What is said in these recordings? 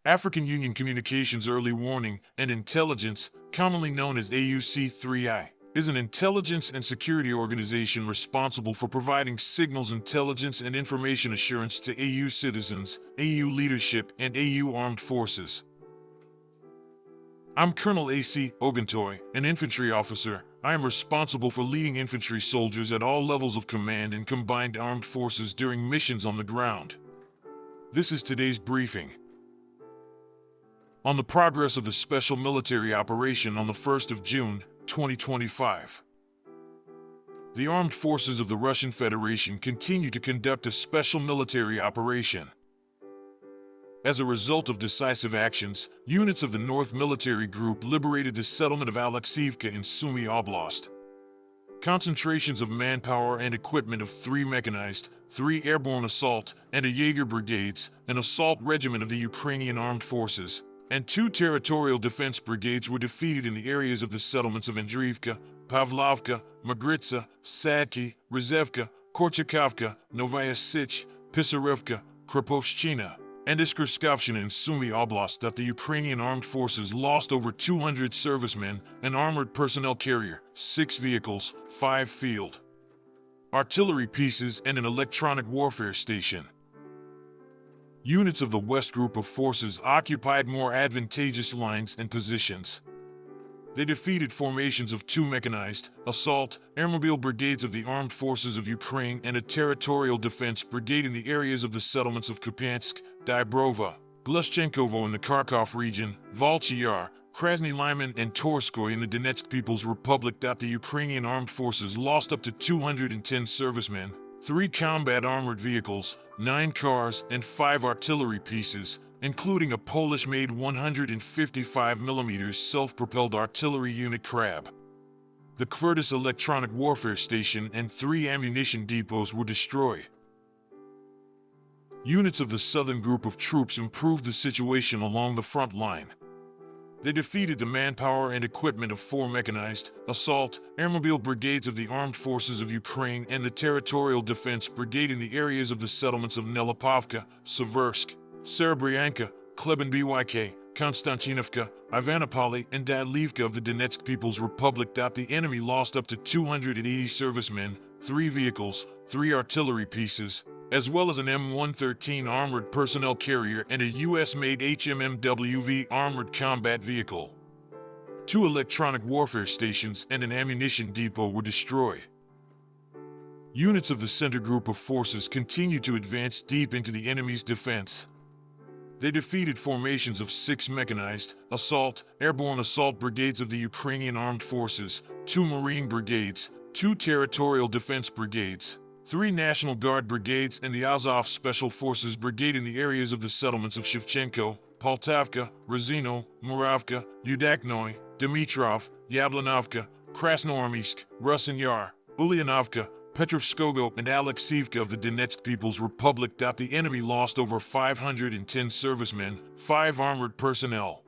African Union Communications Early Warning and Intelligence, commonly known as AUC3I, is an intelligence and security organization responsible for providing signals intelligence and information assurance to AU citizens, AU leadership, and AU armed forces. I'm Colonel A.C. Oguntoy, an infantry officer. I am responsible for leading infantry soldiers at all levels of command in combined armed forces during missions on the ground. This is today's briefing. On the progress of the special military operation on the 1st of June, 2025. The armed forces of the Russian Federation continue to conduct a special military operation. As a result of decisive actions, units of the North Military Group liberated the settlement of Alexeyevka in Sumy Oblast. Concentrations of manpower and equipment of 3 mechanized, 3 airborne assault, and a Jaeger brigades, an assault regiment of the Ukrainian armed forces, and 2 territorial defense brigades were defeated in the areas of the settlements of Andriivka, Pavlovka, Magritsa, Sadki, Rizevka, Korchakovka, Novaya Sich, Pisarevka, Krapovshchina, and Iskraskovshchina in Sumy Oblast that the Ukrainian armed forces lost over 200 servicemen, an armored personnel carrier, 6 vehicles, 5 field artillery pieces, and an electronic warfare station. Units of the West Group of forces occupied more advantageous lines and positions. They defeated formations of 2 mechanized, assault, airmobile brigades of the Armed Forces of Ukraine and a territorial defense brigade in the areas of the settlements of Kupiansk, Dybrova, Glushchenkovo in the Kharkiv region, Volchyi Yar, Krasny Lyman, and Torskoy in the Donetsk People's Republic. The Ukrainian armed forces lost up to 210 servicemen, 3 combat armored vehicles, 9 cars, and 5 artillery pieces, including a Polish-made 155mm self-propelled artillery unit Krab. The Kvirtis electronic warfare station and 3 ammunition depots were destroyed. Units of the Southern Group of troops improved the situation along the front line. They defeated the manpower and equipment of 4 mechanized, assault, airmobile brigades of the Armed Forces of Ukraine and the Territorial Defense Brigade in the areas of the settlements of Nelipovka, Seversk, Serebryanka, Klebenbyk, Konstantinovka, Ivanopoli, and Dadlivka of the Donetsk People's Republic. The enemy lost up to 280 servicemen, 3 vehicles, 3 artillery pieces, as well as an M113 armored personnel carrier and a U.S.-made HMMWV armored combat vehicle. 2 electronic warfare stations and an ammunition depot were destroyed. Units of the Center Group of forces continued to advance deep into the enemy's defense. They defeated formations of 6 mechanized, assault, airborne assault brigades of the Ukrainian armed forces, 2 Marine brigades, 2 territorial defense brigades, 3 National Guard brigades, and the Azov Special Forces Brigade in the areas of the settlements of Shevchenko, Poltavka, Razino, Muravka, Udaknoy, Dimitrov, Yablanovka, Krasnoarmysk, Rusin Yar, Ulyanovka, Petrovskogo, and Alexeyevka of the Donetsk People's Republic. The enemy lost over 510 servicemen, 5 armored personnel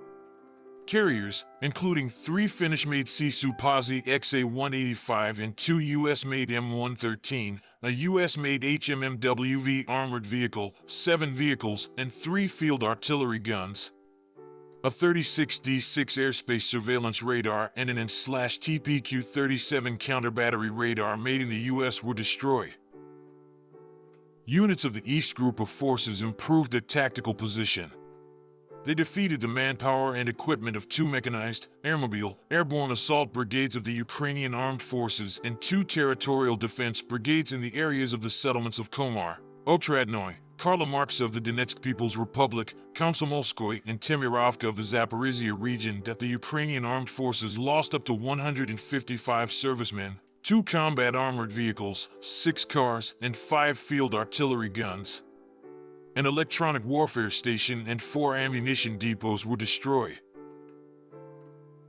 carriers, including 3 Finnish-made Sisu-Pasi XA-185 and 2 U.S.-made M113, a U.S.-made HMMWV armored vehicle, 7 vehicles, and 3 field artillery guns. A 36D6 airspace surveillance radar and an N/TPQ-37 counter-battery radar made in the U.S. were destroyed. Units of the East Group of forces improved their tactical position. They defeated the manpower and equipment of 2 mechanized, airmobile, airborne assault brigades of the Ukrainian armed forces and 2 territorial defense brigades in the areas of the settlements of Komar, Otradnoy, Karla Marksa of the Donetsk People's Republic, Komsomolskoy, and Temirovka of the Zaporizhia region. The Ukrainian armed forces lost up to 155 servicemen, 2 combat armored vehicles, 6 cars, and 5 field artillery guns. An electronic warfare station and 4 ammunition depots were destroyed.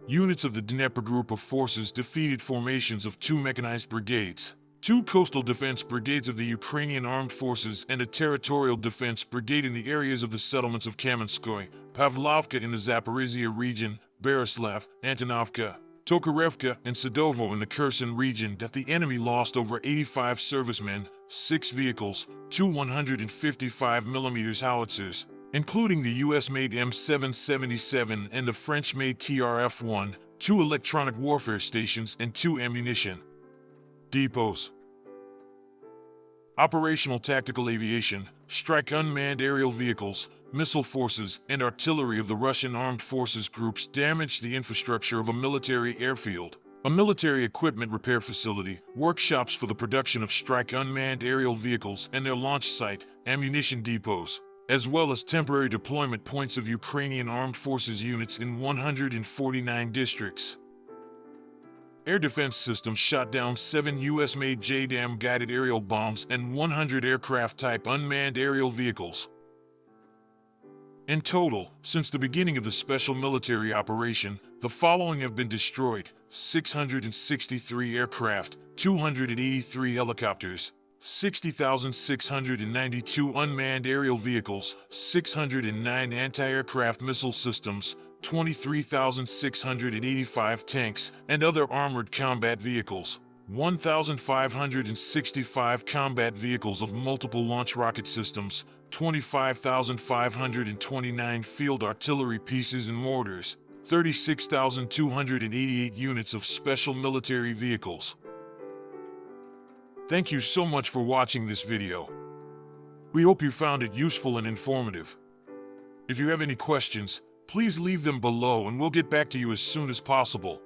Units of the Dnieper Group of forces defeated formations of 2 mechanized brigades, 2 coastal defense brigades of the Ukrainian armed forces and a territorial defense brigade in the areas of the settlements of Kamenskoy, Pavlovka in the Zaporizhia region, Berislav, Antonovka, Tokarevka, and Sadovo in the Kherson region. The enemy lost over 85 servicemen, 6 vehicles, 2 155mm howitzers, including the US-made M777 and the French-made TRF-1, 2 electronic warfare stations, and 2 ammunition depots. Operational tactical aviation, strike unmanned aerial vehicles, missile forces, and artillery of the Russian armed forces groups damaged the infrastructure of a military airfield, a military equipment repair facility, workshops for the production of strike unmanned aerial vehicles and their launch site, ammunition depots, as well as temporary deployment points of Ukrainian armed forces units in 149 districts. Air defense systems shot down 7 US-made JDAM guided aerial bombs and 100 aircraft-type unmanned aerial vehicles. In total, since the beginning of the special military operation, the following have been destroyed: 663 aircraft, 283 helicopters, 60,692 unmanned aerial vehicles, 609 anti-aircraft missile systems, 23,685 tanks and other armored combat vehicles, 1,565 combat vehicles of multiple launch rocket systems, 25,529 field artillery pieces and mortars, 36,288 units of special military vehicles. Thank you so much for watching this video. We hope you found it useful and informative. If you have any questions, please leave them below and we'll get back to you as soon as possible.